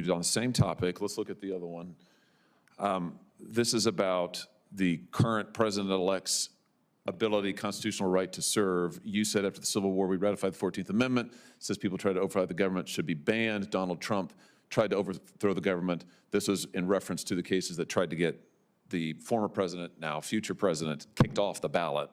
On the same topic, let's look at the other one. This is about the current president-elect's ability, constitutional right to serve. You said after the Civil War, we ratified the 14th Amendment. It says people try to overthrow the government should be banned. Donald Trump tried to overthrow the government. This was in reference to the cases that tried to get the former president, now future president, kicked off the ballot.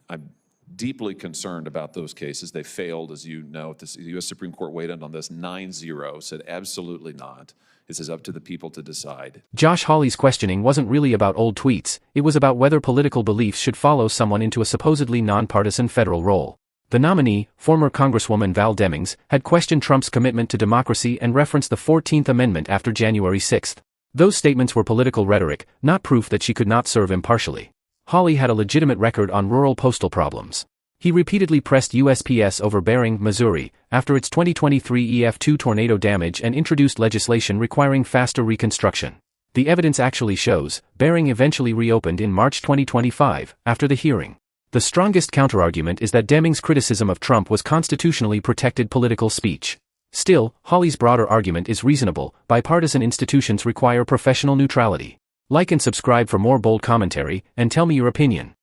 I'm deeply concerned about those cases. They failed, as you know. The U.S. Supreme Court weighed in on this 9-0, said absolutely not. This is up to the people to decide. Josh Hawley's questioning wasn't really about old tweets, it was about whether political beliefs should follow someone into a supposedly nonpartisan federal role. The nominee, former Congresswoman Val Demings, had questioned Trump's commitment to democracy and referenced the 14th Amendment after January 6. Those statements were political rhetoric, not proof that she could not serve impartially. Hawley had a legitimate record on rural postal problems. He repeatedly pressed USPS over Bering, Missouri, after its 2023 EF2 tornado damage and introduced legislation requiring faster reconstruction. The evidence actually shows, Bering eventually reopened in March 2025, after the hearing. The strongest counterargument is that Demings' criticism of Trump was constitutionally protected political speech. Still, Hawley's broader argument is reasonable. Bipartisan institutions require professional neutrality. Like and subscribe for more bold commentary, and tell me your opinion.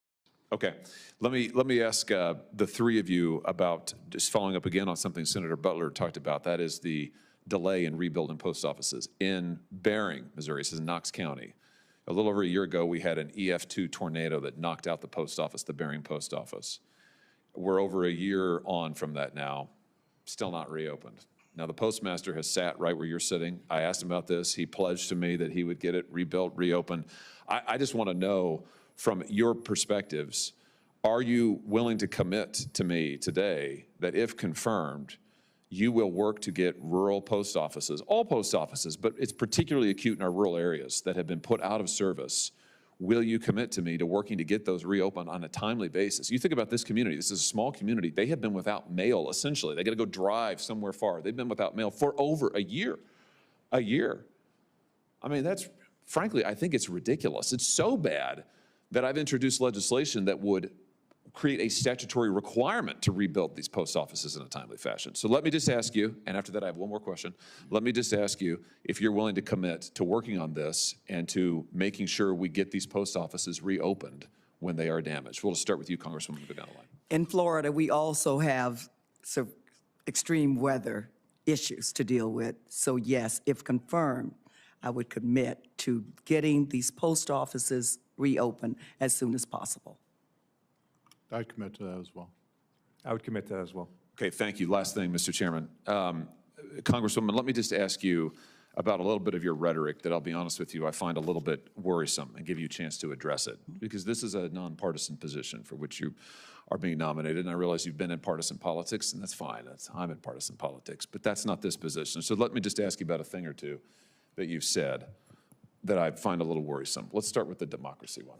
Okay. Let me ask the three of you about, just following up again on something Senator Butler talked about, that is the delay in rebuilding post offices. In Bering, Missouri, this is in Knox County, a little over a year ago, we had an EF2 tornado that knocked out the post office, the Bering post office. We're over a year on from that now, still not reopened. Now, the postmaster has sat right where you're sitting. I asked him about this. He pledged to me that he would get it rebuilt, reopened. I just want to know, from your perspectives, are you willing to commit to me today that if confirmed, you will work to get rural post offices, all post offices, but it's particularly acute in our rural areas that have been put out of service? Will you commit to me to working to get those reopened on a timely basis? You think about this community. This is a small community. They have been without mail, essentially. They got to go drive somewhere far. They've been without mail for over a year. A year. I mean, that's, frankly, I think it's ridiculous. It's so bad that I've introduced legislation that would create a statutory requirement to rebuild these post offices in a timely fashion. So let me just ask you, and after that I have one more question, let me just ask you if you're willing to commit to working on this and to making sure we get these post offices reopened when they are damaged. We'll start with you, Congresswoman, go down the line. In Florida, we also have some extreme weather issues to deal with. So yes, if confirmed, I would commit to getting these post offices reopened as soon as possible. I'd commit to that as well. I would commit to that as well. Okay, thank you. Last thing, Mr. Chairman. Congresswoman, let me just ask you about a little bit of your rhetoric that, I'll be honest with you, I find a little bit worrisome, and give you a chance to address it, because this is a nonpartisan position for which you are being nominated, and I realize you've been in partisan politics, and that's fine. I'm in partisan politics, but that's not this position. So let me just ask you about a thing or two that you've said that I find a little worrisome. Let's start with the democracy one.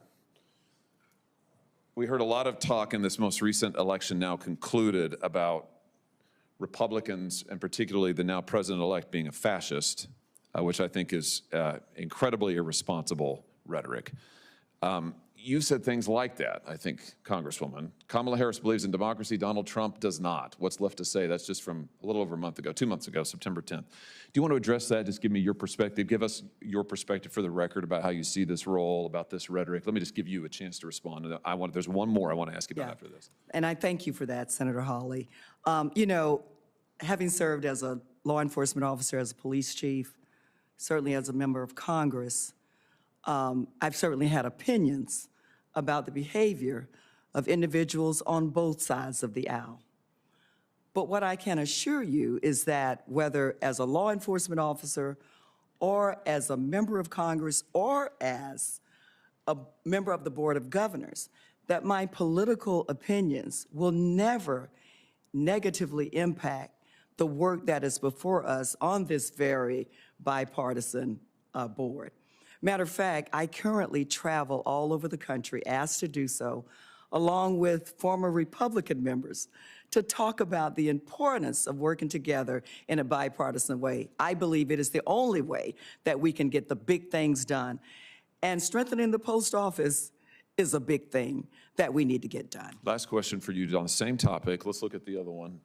We heard a lot of talk in this most recent election now concluded about Republicans, and particularly the now president-elect, being a fascist, which I think is incredibly irresponsible rhetoric. You said things like that, I think, Congresswoman. Kamala Harris believes in democracy. Donald Trump does not. What's left to say? That's just from a little over a month ago, 2 months ago, September 10th. Do you want to address that? Just give me your perspective. Give us your perspective for the record about how you see this role, about this rhetoric. Let me just give you a chance to respond. There's one more I want to ask you about after this. And I thank you for that, Senator Hawley. You know, having served as a law enforcement officer, as a police chief, certainly as a member of Congress, I've certainly had opinions about the behavior of individuals on both sides of the aisle. But what I can assure you is that whether as a law enforcement officer or as a member of Congress or as a member of the Board of Governors, that my political opinions will never negatively impact the work that is before us on this very bipartisan board. Matter of fact, I currently travel all over the country, asked to do so, along with former Republican members, to talk about the importance of working together in a bipartisan way. I believe it is the only way that we can get the big things done. And strengthening the post office is a big thing that we need to get done. Last question for you on the same topic. Let's look at the other one.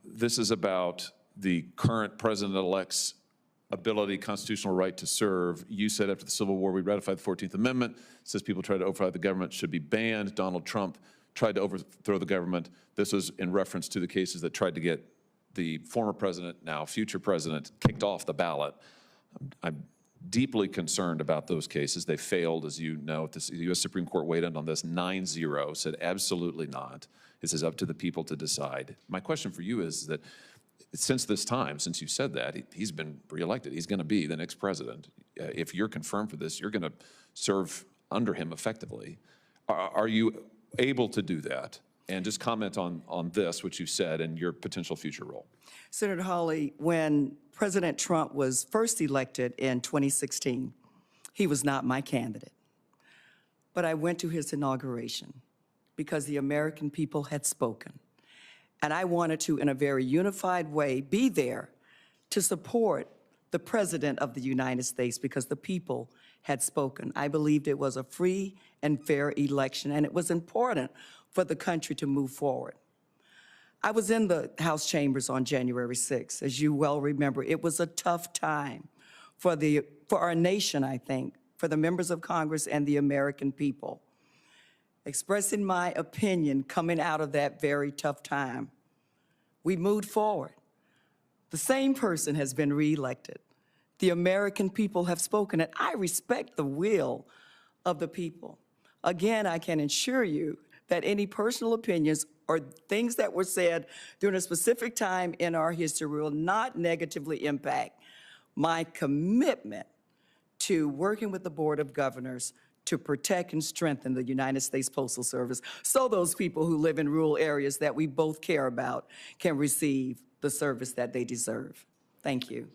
This is about the current president-elect's ability, constitutional right to serve. You said after the Civil War, we ratified the 14th Amendment. It says people try to overthrow the government should be banned. Donald Trump tried to overthrow the government. This was in reference to the cases that tried to get the former president, now future president, kicked off the ballot. I'm deeply concerned about those cases. They failed, as you know. The U.S. Supreme Court weighed in on this 9-0, said absolutely not. This is up to the people to decide. My question for you is that since this time, since you said that, he's been reelected. He's going to be the next president. If you're confirmed for this, you're going to serve under him effectively. Are you able to do that? And just comment on this, which you said, and your potential future role. Senator Hawley, when President Trump was first elected in 2016, he was not my candidate. But I went to his inauguration because the American people had spoken. And I wanted to, in a very unified way, be there to support the President of the United States because the people had spoken. I believed it was a free and fair election, and it was important for the country to move forward. I was in the House chambers on January 6th. As you well remember, it was a tough time for our nation, I think, for the members of Congress and the American people. Expressing my opinion coming out of that very tough time, we moved forward. The same person has been reelected. The American people have spoken, and I respect the will of the people. Again, I can assure you that any personal opinions or things that were said during a specific time in our history will not negatively impact my commitment to working with the Board of Governors to protect and strengthen the United States Postal Service so those people who live in rural areas that we both care about can receive the service that they deserve. Thank you.